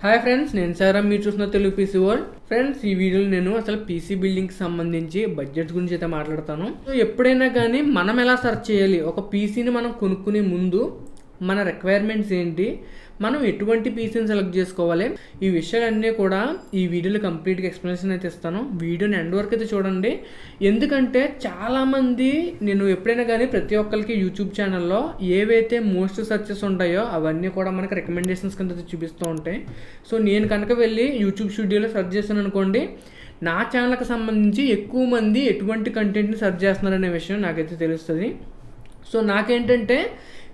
Hi friends, నేను సారా, మీరు చూస్తున్న తెలుగు పీసీ వరల్డ్. ఫ్రెండ్స్, ఈ వీడియోలో నేను అసలు పీసీ బిల్డింగ్కి సంబంధించి బడ్జెట్ గురించి అయితే మాట్లాడతాను. సో ఎప్పుడైనా కానీ మనం ఎలా సెర్చ్ చేయాలి, ఒక పీసీని మనం కొనుక్కునే ముందు మన రిక్వైర్మెంట్స్ ఏంటి, మనం ఎటువంటి పీసీని సెలెక్ట్ చేసుకోవాలి, ఈ విషయాలన్నీ కూడా ఈ వీడియోలో కంప్లీట్గా ఎక్స్ప్లెనేషన్ అయితే ఇస్తాను. వీడియోని ఎండ్ వరకు అయితే చూడండి. ఎందుకంటే చాలామంది, నేను ఎప్పుడైనా కానీ ప్రతి ఒక్కరికి యూట్యూబ్ ఛానల్లో ఏవైతే మోస్ట్ సర్చెస్ ఉంటాయో అవన్నీ కూడా మనకి రికమెండేషన్స్ కింద చూపిస్తూ ఉంటాయి. సో నేను కనుక వెళ్ళి యూట్యూబ్ స్టూడియోలో సెర్చ్ చేశాను అనుకోండి, నా ఛానల్కి సంబంధించి ఎక్కువ మంది ఎటువంటి కంటెంట్ని సెర్చ్ చేస్తున్నారనే విషయం నాకైతే తెలుస్తుంది. సో నాకేంటంటే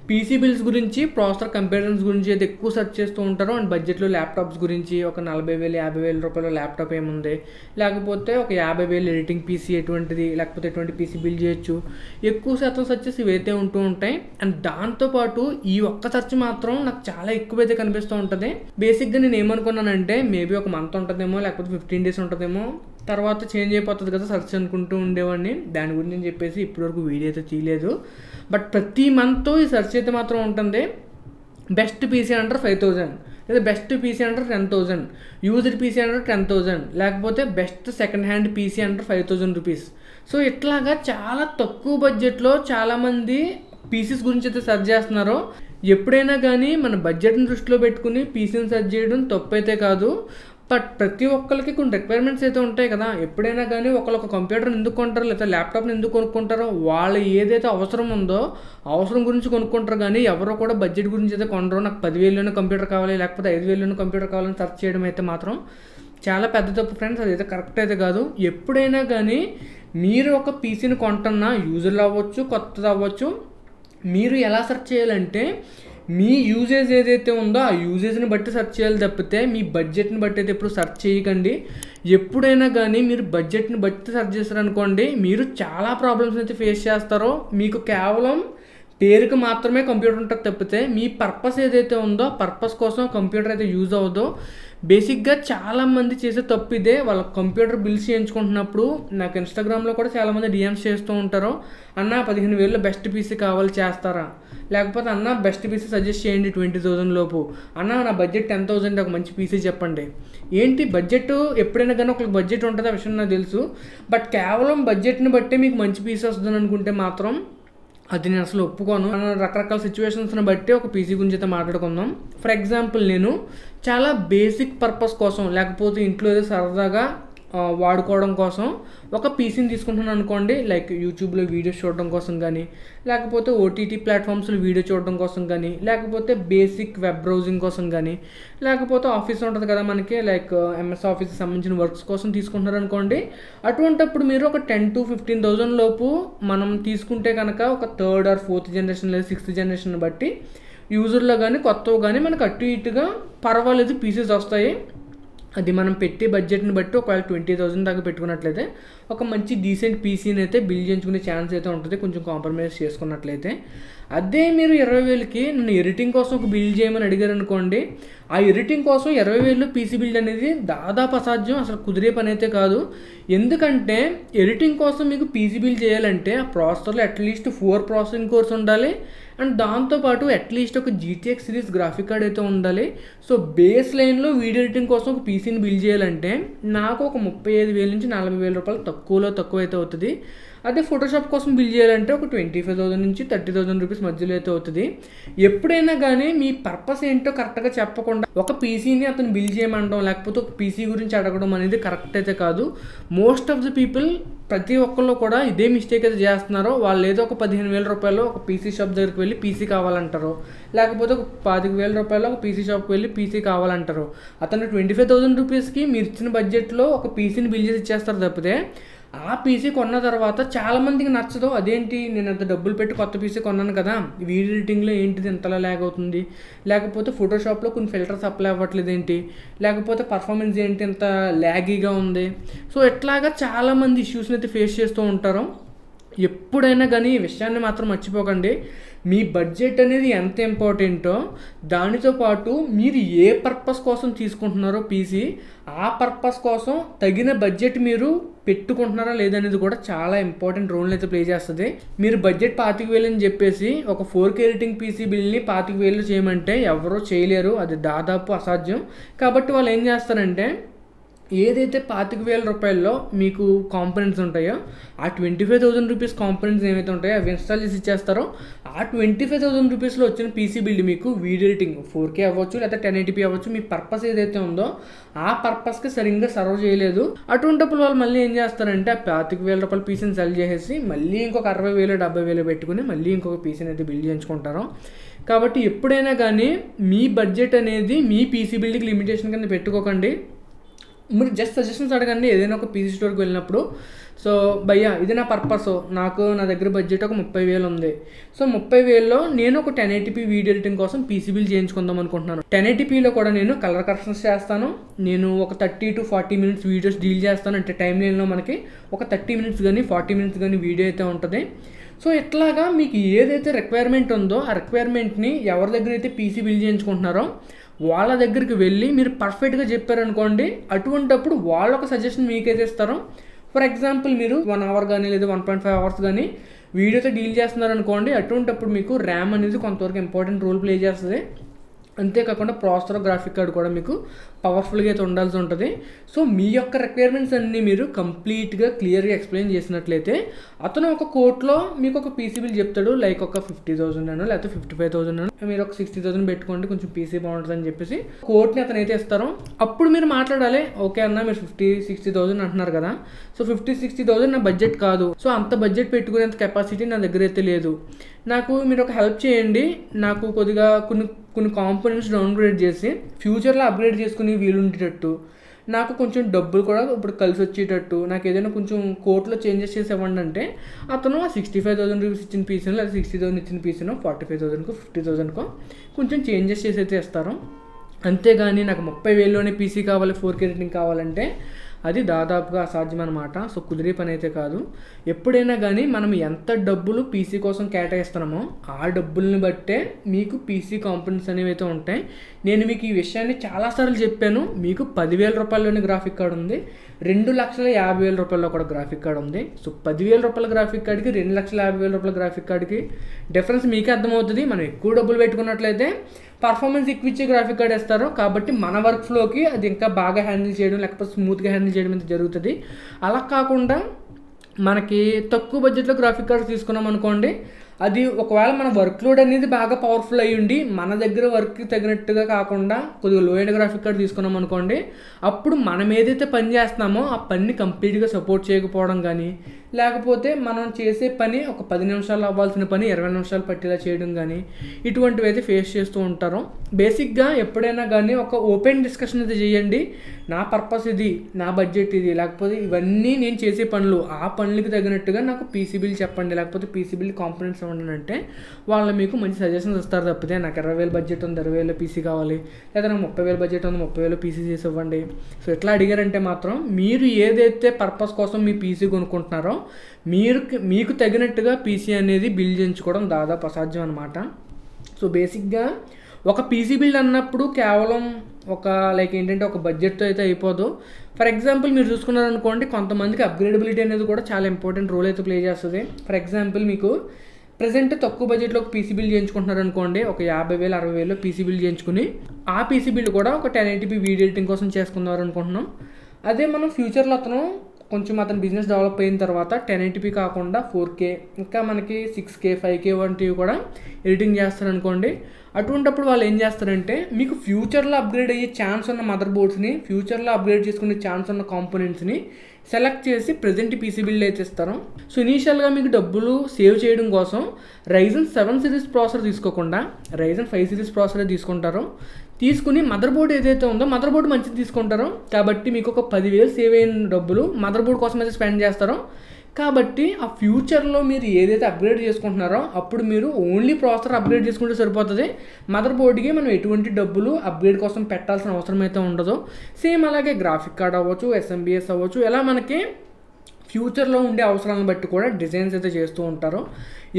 పీసీ బిల్స్ గురించి, ప్రాసెసర్ కంపారిజన్స్ గురించి అయితే ఎక్కువ సెర్చ్ చేస్తూ ఉంటారు. అండ్ బడ్జెట్లో ల్యాప్టాప్స్ గురించి, ఒక 40,000 50,000 రూపాయల ల్యాప్టాప్ ఏముంది, లేకపోతే ఒక 50,000 ఎడిటింగ్ పీసీ ఎటువంటిది, లేకపోతే ఎటువంటి పీసీ బిల్డ్ చేయొచ్చు, ఎక్కువ శాతం సెర్చెస్ ఇవైతే ఉంటూ ఉంటాయి. అండ్ దాంతోపాటు ఈ ఒక్క సెర్చ్ మాత్రం నాకు చాలా ఎక్కువైతే కనిపిస్తూ ఉంటుంది. బేసిక్గా నేను ఏమనుకున్నానంటే మేబీ ఒక మంత్ ఉంటుందేమో, లేకపోతే 15 days ఉంటుందేమో, తర్వాత చేంజ్ అయిపోతుంది కదా సెర్చ్ అనుకుంటూ ఉండేవాడిని. దాని గురించి చెప్పేసి ఇప్పటివరకు వీడియో అయితే తీయలేదు. బట్ ప్రతి మంత్ ఈ సెర్చ్ అయితే మాత్రం ఉంటుంది. బెస్ట్ పీసీ అండర్ 5,000, లేదా best PC under 10,000, used PC under 10,000, లేకపోతే best second hand PC under 5,000 rupees. So ఇట్లాగా చాలా తక్కువ బడ్జెట్లో చాలామంది పీసీస్ గురించి అయితే సెర్చ్ చేస్తున్నారు. ఎప్పుడైనా కానీ మన బడ్జెట్ని దృష్టిలో పెట్టుకుని పీసీని సెర్చ్ చేయడం తప్పు అయితే కాదు. బట్ ప్రతి ఒక్కరికి కొన్ని రిక్వైర్మెంట్స్ అయితే ఉంటాయి కదా. ఎప్పుడైనా కానీ ఒక కంప్యూటర్ని ఎందుకు కొంటారో, లేదా ల్యాప్టాప్ని ఎందుకు కొనుక్కుంటారో, వాళ్ళు ఏదైతే అవసరం ఉందో అవసరం గురించి కొనుక్కుంటారు. కానీ ఎవరో కూడా బడ్జెట్ గురించి అయితే కొనరు. నాకు 10,000లోనే కంప్యూటర్ కావాలి, లేకపోతే 5,000లోనే కంప్యూటర్ కావాలని సెర్చ్ చేయడం అయితే మాత్రం చాలా పెద్ద తప్పు ఫ్రెండ్స్. అదైతే కరెక్ట్ అయితే కాదు. ఎప్పుడైనా కానీ మీరు ఒక పీసీని కొంటున్నా, యూజర్లు అవ్వచ్చు, కొత్తది అవ్వచ్చు, మీరు ఎలా సెర్చ్ చేయాలంటే మీ యూజేజ్ ఏదైతే ఉందో ఆ యూజేజ్ని బట్టి సెర్చ్ చేయాలి తప్పితే మీ బడ్జెట్ని బట్టి అయితే ఎప్పుడు సెర్చ్ చేయకండి. ఎప్పుడైనా కానీ మీరు బడ్జెట్ని బట్టి సెర్చ్ చేస్తారనుకోండి, మీరు చాలా ప్రాబ్లమ్స్ అయితే ఫేస్ చేస్తారో. మీకు కేవలం పేరుకి మాత్రమే కంప్యూటర్ ఉంటుంది తప్పితే మీ పర్పస్ ఏదైతే ఉందో పర్పస్ కోసం కంప్యూటర్ అయితే యూజ్ అవ్వదు. బేసిక్గా చాలామంది చేసే తప్పు ఇదే. వాళ్ళ కంప్యూటర్ బిల్స్ చేయించుకుంటున్నప్పుడు నాకు ఇన్స్టాగ్రామ్లో కూడా చాలామంది డిఎమ్స్ చేస్తూ ఉంటారు. అన్న 15,000లో బెస్ట్ పీసీ కావాలి చేస్తారా, లేకపోతే అన్న బెస్ట్ పీసీ సజెస్ట్ చేయండి 20,000 లోపు, అన్న నా బడ్జెట్ 10,000, ఒక మంచి పీసీ చెప్పండి. ఏంటి బడ్జెట్, ఎప్పుడైనా కానీ ఒక బడ్జెట్ ఉంటుంది, ఆ విషయం నాకు తెలుసు. బట్ కేవలం బడ్జెట్ని బట్టే మీకు మంచి పీసీ వస్తుందని అనుకుంటే మాత్రం అది నేను అసలు ఒప్పుకోను. రకరకాల సిచ్యువేషన్స్ని బట్టి ఒక పీసీ గురించి అయితే మాట్లాడుకుందాం. ఫర్ ఎగ్జాంపుల్, నేను చాలా బేసిక్ పర్పస్ కోసం, లేకపోతే ఇంట్లో ఏదో సరదాగా వాడుకోవడం కోసం ఒక పీసీని తీసుకుంటున్నాను అనుకోండి. లైక్ యూట్యూబ్లో వీడియోస్ చూడడం కోసం కానీ, లేకపోతే ఓటీటీ ప్లాట్ఫామ్స్లో వీడియో చూడడం కోసం కానీ, లేకపోతే బేసిక్ వెబ్ బ్రౌజింగ్ కోసం కానీ, లేకపోతే ఆఫీస్ ఉంటుంది కదా మనకి, లైక్ ఎంఎస్ ఆఫీస్కి సంబంధించిన వర్క్స్ కోసం తీసుకుంటున్నారు అనుకోండి. అటువంటిప్పుడు మీరు ఒక 10,000 to 15,000 లోపు మనం తీసుకుంటే కనుక ఒక 3rd or 4th జనరేషన్ లేదా 6th జనరేషన్ బట్టి యూజర్లో కానీ కొత్తవి కానీ మనకు అటు ఇటుగా పర్వాలేదు పీసెస్ వస్తాయి. అది మనం పెట్టే బడ్జెట్ని బట్టి ఒకవేళ 20,000 దాకా పెట్టుకున్నట్లయితే ఒక మంచి డీసెంట్ పీసీని అయితే బిల్డ్ చేయించుకునే ఛాన్స్ అయితే ఉంటుంది, కొంచెం కాంప్రమైజ్ చేసుకున్నట్లయితే. అదే మీరు 20,000కి నన్ను ఎడిటింగ్ కోసం ఒక బిల్డ్ చేయమని అడిగారు అనుకోండి, ఆ ఎడిటింగ్ కోసం 20,000లో పీసీ బిల్డ్ అనేది దాదాపు అసాధ్యం, అసలు కుదిరే పని అయితే కాదు. ఎందుకంటే ఎడిటింగ్ కోసం మీకు పీసీ బిల్డ్ చేయాలంటే ఆ ప్రాసెసర్లో అట్లీస్ట్ 4 ప్రాసెసింగ్ కోర్స్ ఉండాలి. అండ్ దాంతోపాటు అట్లీస్ట్ ఒక GTX సిరీస్ గ్రాఫిక్ కార్డ్ అయితే ఉండాలి. సో బేస్ లైన్లో వీడియో ఎడిటింగ్ కోసం ఒక పీసీని బిల్డ్ చేయాలంటే నాకు ఒక 35,000 నుంచి 40,000 రూపాయలు తక్కువ అయితే అవుతుంది. అదే ఫోటోషాప్ కోసం బిల్డ్ చేయాలంటే ఒక 25,000 నుంచి 30,000 రూపీస్ మధ్యలో అయితే అవుతుంది. ఎప్పుడైనా కానీ మీ పర్పస్ ఏంటో కరెక్ట్గా చెప్పకుండా ఒక పీసీని అతను బిల్డ్ చేయమంటాం, లేకపోతే ఒక పీసీ గురించి అడగడం అనేది కరెక్ట్ అయితే కాదు. మోస్ట్ ఆఫ్ ది పీపుల్, ప్రతి ఒక్కళ్ళు కూడా ఇదే మిస్టేక్ అయితే చేస్తున్నారో. వాళ్ళు ఏదో ఒక 15,000 రూపాయలు ఒక పీసీ షాప్ దగ్గరికి వెళ్ళి పీసీ కావాలంటారు, లేకపోతే ఒక 25,000 రూపాయలు ఒక పీసీ షాప్కి వెళ్ళి పీసీ కావాలంటారు. అతను 25,000 రూపీస్కి మీరు ఇచ్చిన బడ్జెట్లో ఒక పీసీని బిల్డ్ చేసి ఇచ్చేస్తారు తప్పితే ఆ పీసీ కొన్న తర్వాత చాలామందికి నచ్చదు. అదేంటి, నేను అంత డబ్బులు పెట్టి కొత్త పీసీ కొన్నాను కదా, వీడియో ఎడిటింగ్లో ఏంటిది ఇంతలా ల్యాగ్ అవుతుంది, లేకపోతే ఫోటోషాప్లో కొన్ని ఫిల్టర్స్ అప్లై అవ్వట్లేదు ఏంటి, లేకపోతే పర్ఫార్మెన్స్ ఏంటి ఇంత ల్యాగీగా ఉంది. సో ఇట్లాగా చాలామంది ఇష్యూస్ని అయితే ఫేస్ చేస్తూ ఉంటారు. ఎప్పుడైనా కానీ ఈ విషయాన్ని మాత్రం మర్చిపోకండి. మీ బడ్జెట్ అనేది ఎంత ఇంపార్టెంటో దానితో పాటు మీరు ఏ పర్పస్ కోసం తీసుకుంటున్నారో పీసీ, ఆ పర్పస్ కోసం తగిన బడ్జెట్ మీరు పెట్టుకుంటున్నారా లేదనేది కూడా చాలా ఇంపార్టెంట్ రోల్ అయితే ప్లే చేస్తుంది. మీరు బడ్జెట్ 25,000 అని చెప్పేసి ఒక 4K రేటింగ్ పీసీ బిల్ని 25,000 చేయమంటే ఎవరూ చేయలేరు, అది దాదాపు అసాధ్యం. కాబట్టి వాళ్ళు ఏం చేస్తారంటే ఏదైతే 25,000 రూపాయల్లో మీకు కాంపోనెంట్స్ ఉంటాయో ఆ 25,000 రూపీస్ కాంపోనెంట్స్ ఏవైతే ఉంటాయో అవి ఇన్స్టాల్ చేసి ఇచ్చేస్తారో ఆ 25,000 రూపీస్లో వచ్చిన పీసీ బిల్డ్ మీకు వీడియో ఎడిటింగ్ 4K అవ్వచ్చు లేదా 1080p అవ్వచ్చు, మీ పర్పస్ ఏదైతే ఉందో ఆ పర్పస్కి సరిగ్గా సర్వ్ చేయలేదు. అటువంటిప్పుడు వాళ్ళు మళ్ళీ ఏం చేస్తారంటే ఆ 25,000 రూపాయల పీసీని సెల్ చేసేసి మళ్ళీ ఇంకొక 60,000 70,000 పెట్టుకుని మళ్ళీ ఇంకొక పీసీని అయితే బిల్డ్ చేయించుకుంటారు. కాబట్టి ఎప్పుడైనా కానీ మీ బడ్జెట్ అనేది మీ పీసీ బిల్డ్కి లిమిటేషన్ కింద పెట్టుకోకండి. మీరు జస్ట్ సజెషన్స్ అడగండి ఏదైనా ఒక పీసీ స్టోర్కి వెళ్ళినప్పుడు. సో భయ్యా ఇది నా పర్పస్, నా దగ్గర బడ్జెట్ ఒక 30,000 ఉంది. సో 30,000లో నేను ఒక 1080p వీడియో ఎడిటింగ్ కోసం పీసీ బిల్డ్ చేయించుకుందాం అనుకుంటున్నాను. 1080pలో కూడా నేను కలర్ కరెక్షన్స్ చేస్తాను, నేను ఒక 30 to 40 minutes వీడియోస్ డీల్ చేస్తాను. అంటే టైం లైన్లో మనకి ఒక 30 minutes కానీ 40 minutes కానీ వీడియో అయితే ఉంటుంది. సో ఇట్లాగా మీకు ఏదైతే రిక్వైర్మెంట్ ఉందో ఆ రిక్వైర్మెంట్ని ఎవరి దగ్గర అయితే పీసీ బిల్డ్ చేయించుకుంటున్నారో వాళ్ళ దగ్గరికి వెళ్ళి మీరు పర్ఫెక్ట్గా చెప్పారనుకోండి, అటువంటప్పుడు వాళ్ళు ఒక సజెషన్ మీకైతే ఇస్తారో. ఫర్ ఎగ్జాంపుల్ మీరు 1 hour కానీ లేదా 1.5 hours కానీ వీడియోతో డీల్ చేస్తున్నారనుకోండి, అటువంటప్పుడు మీకు ర్యామ్ అనేది కొంతవరకు ఇంపార్టెంట్ రోల్ ప్లే చేస్తుంది. అంతేకాకుండా ప్రాసెసర్ గ్రాఫిక్ కార్డ్ కూడా మీకు పవర్ఫుల్గా అయితే ఉండాల్సి ఉంటుంది. సో మీ యొక్క రిక్వైర్మెంట్స్ అన్నీ మీరు కంప్లీట్గా క్లియర్గా ఎక్స్ప్లెయిన్ చేసినట్లయితే అతను ఒక కోట్లో మీకు ఒక పీసీ బిల్ చెప్తాడు. లైక్ ఒక 50,000 అనో లేకపోతే 55,000 అనో, మీరు ఒక 60,000 పెట్టుకోండి కొంచెం పీసీ బాగుంటుంది అని చెప్పేసి కోట్ని అతను అయితే ఇస్తారో అప్పుడు మీరు మాట్లాడాలి. ఓకే అన్న మీరు 50-60,000 అంటున్నారు కదా, సో 50-60,000 నా బడ్జెట్ కాదు, సో అంత బడ్జెట్ పెట్టుకునేంత కెపాసిటీ నా దగ్గర అయితే లేదు, నాకు మీరు ఒక హెల్ప్ చేయండి, నాకు కొద్దిగా కొన్ని కాంపోనెంట్స్ డౌన్గ్రేడ్ చేసి ఫ్యూచర్లో అప్గ్రేడ్ చేసుకుని వీలుండేటట్టు, నాకు కొంచెం డబ్బులు కూడా ఇప్పుడు కలిసి వచ్చేటట్టు, నాకు ఏదైనా కొంచెం కోర్టులో చేంజెస్ చేసి ఇవ్వండి అంటే అతను 65,000 రూపీస్ ఇచ్చిన పీసీనో లేదా 60,000 ఇచ్చిన పీసీనో 45,000కో 50,000కో కొంచెం చేంజెస్ చేసి అయితే ఇస్తారు. అంతేగాని నాకు 30,000లోనే పీసీ కావాలి 4K రేటింగ్ కావాలంటే అది దాదాపుగా అసాధ్యం అనమాట. సో కుదిరే పని అయితే కాదు. ఎప్పుడైనా కానీ మనం ఎంత డబ్బులు పీసీ కోసం కేటాయిస్తున్నామో ఆ డబ్బుల్ని బట్టే మీకు పీసీ కాంపోనెంట్స్ అనేవి అయితే ఉంటాయి. నేను మీకు ఈ విషయాన్ని చాలాసార్లు చెప్పాను. మీకు 10,000 రూపాయల్లోనే గ్రాఫిక్ కార్డ్ ఉంది, 2,50,000 రూపాయల్లో కూడా గ్రాఫిక్ కార్డ్ ఉంది. సో 10,000 రూపాయల గ్రాఫిక్ కార్డ్కి 2,50,000 రూపాయల గ్రాఫిక్ కార్డ్కి డిఫరెన్స్ మీకే అర్థమవుతుంది. మనం ఎక్కువ డబ్బులు పెట్టుకున్నట్లయితే పర్ఫార్మెన్స్ ఎక్కువ ఇచ్చే గ్రాఫిక్ కార్డ్ ఇస్తారు. కాబట్టి మన వర్క్ ఫ్లోకి అది ఇంకా బాగా హ్యాండిల్ చేయడం లేకపోతే స్మూత్గా హ్యాండిల్ చేయడం అయితే జరుగుతుంది. అలా కాకుండా మనకి తక్కువ బడ్జెట్లో గ్రాఫిక్ కార్డ్ తీసుకున్నాం అనుకోండి, అది ఒకవేళ మన వర్క్ లోడ్ అనేది బాగా పవర్ఫుల్ అయ్యి ఉండి మన దగ్గర వర్క్కి తగినట్టుగా కాకుండా కొద్దిగా లో ఎండ్ గ్రాఫిక్ కార్డ్ తీసుకున్నాం అనుకోండి, అప్పుడు మనం ఏదైతే పని చేస్తున్నామో ఆ పనిని కంప్లీట్గా సపోర్ట్ చేయకపోవడం కానీ, లేకపోతే మనం చేసే పని ఒక 10 నిమిషాలు అవ్వాల్సిన పని 20 నిమిషాలు పట్టేలా చేయడం కానీ ఇటువంటివి అయితే ఫేస్ చేస్తూ ఉంటారు. బేసిక్గా ఎప్పుడైనా కానీ ఒక ఓపెన్ డిస్కషన్ అయితే చేయండి. నా పర్పస్ ఇది, నా బడ్జెట్ ఇది, లేకపోతే ఇవన్నీ నేను చేసే పనులు, ఆ పనులకి తగినట్టుగా నాకు పీసీ బిల్ చెప్పండి, లేకపోతే పీసీ బిల్ కాంపోనెంట్స్ ఇవ్వండి అంటే వాళ్ళు మీకు మంచి సజెషన్స్ ఇస్తారు. తప్పితే నాకు 20,000 బడ్జెట్ ఉంది 20,000 పీసీ కావాలి, లేదా నాకు 30,000 బడ్జెట్ ఉంది 30,000 పీసీ చేసి ఇవ్వండి. సో ఎట్లా అడిగారంటే మాత్రం మీరు ఏదైతే పర్పస్ కోసం మీ పీసీ కొనుక్కుంటున్నారో మీకు తగినట్టుగా పీసీ అనేది బిల్డ్ చేయించుకోవడం దాదాపు అసాధ్యం అనమాట. సో బేసిక్గా ఒక పీసీ బిల్డ్ అన్నప్పుడు కేవలం ఒక లైక్ ఏంటంటే ఒక బడ్జెట్తో అయితే అయిపోదు. ఫర్ ఎగ్జాంపుల్ మీరు చూసుకున్నారనుకోండి, కొంతమందికి అప్గ్రేడబిలిటీ అనేది కూడా చాలా ఇంపార్టెంట్ రోల్ అయితే ప్లే చేస్తుంది. ఫర్ ఎగ్జాంపుల్ మీకు ప్రజెంట్ తక్కువ బడ్జెట్లో ఒక పీసీ బిల్డ్ చేయించుకుంటున్నారు అనుకోండి, ఒక 50,000 60,000లో పీసీ బిల్డ్ చేయించుకుని ఆ పీసీ బిల్డ్ కూడా ఒక 1080p వీడియో ఎడిటింగ్ కోసం చేసుకుందాం అనుకుంటున్నాం. అదే మనం ఫ్యూచర్లో అతను బిజినెస్ డెవలప్ అయిన తర్వాత 1080p కాకుండా 4K ఇంకా మనకి 6K 5K వంటివి కూడా ఎడిటింగ్ చేస్తారనుకోండి. అటువంటిప్పుడు వాళ్ళు ఏం చేస్తారంటే మీకు ఫ్యూచర్లో అప్గ్రేడ్ అయ్యే ఛాన్స్ ఉన్న మదర్ బోర్డ్స్ని, ఫ్యూచర్లో అప్గ్రేడ్ చేసుకునే ఛాన్స్ ఉన్న కాంపోనెంట్స్ని సెలెక్ట్ చేసి ప్రజెంట్ పీసీ బిల్డ్ అయితే ఇస్తారు. సో ఇనీషియల్గా మీకు డబ్బులు సేవ్ చేయడం కోసం Ryzen 7 సిరీస్ ప్రాసెసర్ తీసుకోకుండా Ryzen 5 సిరీస్ ప్రాసెసర్ తీసుకుంటారు. తీసుకుని మదర్ బోర్డ్ ఏదైతే ఉందో మదర్ బోర్డ్ మంచిది తీసుకుంటారో, కాబట్టి మీకు ఒక 10,000 సేవ్ అయిన డబ్బులు మదర్ బోర్డ్ కోసం అయితే స్పెండ్ చేస్తారో. కాబట్టి ఆ ఫ్యూచర్లో మీరు ఏదైతే అప్గ్రేడ్ చేసుకుంటున్నారో అప్పుడు మీరు ఓన్లీ ప్రాసెసర్ అప్గ్రేడ్ చేసుకుంటే సరిపోతుంది. మదర్ బోర్డ్కి మనం ఎటువంటి డబ్బులు అప్గ్రేడ్ కోసం పెట్టాల్సిన అవసరం అయితే ఉండదు. సేమ్ అలాగే గ్రాఫిక్ కార్డ్ అవ్వచ్చు, SMBS అవ్వచ్చు, ఇలా మనకి ఫ్యూచర్లో ఉండే అవసరాలను బట్టి కూడా డిజైన్స్ అయితే చేస్తూ ఉంటారు.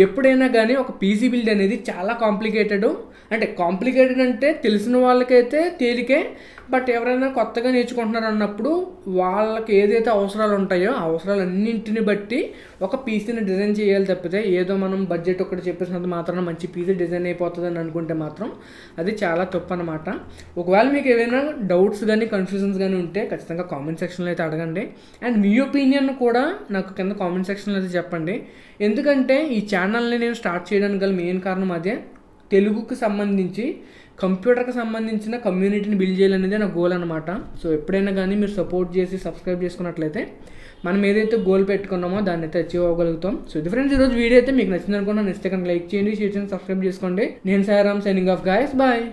ఎప్పుడైనా కానీ ఒక పీసీ బిల్డ్ అనేది చాలా కాంప్లికేటెడ్ అంటే తెలిసిన వాళ్ళకైతే తేలికే, బట్ ఎవరైనా కొత్తగా నేర్చుకుంటున్నారు అన్నప్పుడు వాళ్ళకి ఏదైతే అవసరాలు ఉంటాయో ఆ అవసరాలన్నింటిని బట్టి ఒక పీసీని డిజైన్ చేయాలి తప్పితే ఏదో మనం బడ్జెట్ ఒకటి చెప్పేసినంత మాత్రాన మంచి పీసీ డిజైన్ అయిపోతుంది అని అనుకుంటే మాత్రం అది చాలా తప్పు అనమాట. ఒకవేళ మీకు ఏదైనా డౌట్స్ కానీ కన్ఫ్యూజన్స్ కానీ ఉంటే ఖచ్చితంగా కామెంట్ సెక్షన్లో అయితే అడగండి. అండ్ మీ ఒపీనియన్ కూడా నాకు కింద కామెంట్ సెక్షన్లో అయితే చెప్పండి. ఎందుకంటే ఈ ఛానల్ని నేను స్టార్ట్ చేయడానికి గల మెయిన్ కారణం అదే. తెలుగుకి సంబంధించి కంప్యూటర్కి సంబంధించిన కమ్యూనిటీని బిల్డ్ చేయాలనేది నా గోల్ అనమాట. సో ఎప్పుడైనా కానీ మీరు సపోర్ట్ చేసి సబ్స్క్రైబ్ చేసుకున్నట్లయితే మనం ఏదైతే గోల్ పెట్టుకున్నామో దాన్ని అయితే అచీవ్ అవ్వగలుగుతాం. సో ఇది ఫ్రెండ్స్, ఈరోజు వీడియో అయితే మీకు నచ్చింది అనుకున్నాను. నచ్చితే కనుక లైక్ చేయండి, షేర్ చేయండి, సబ్స్క్రైబ్ చేసుకోండి. నేను Sairam, signing off guys, bye.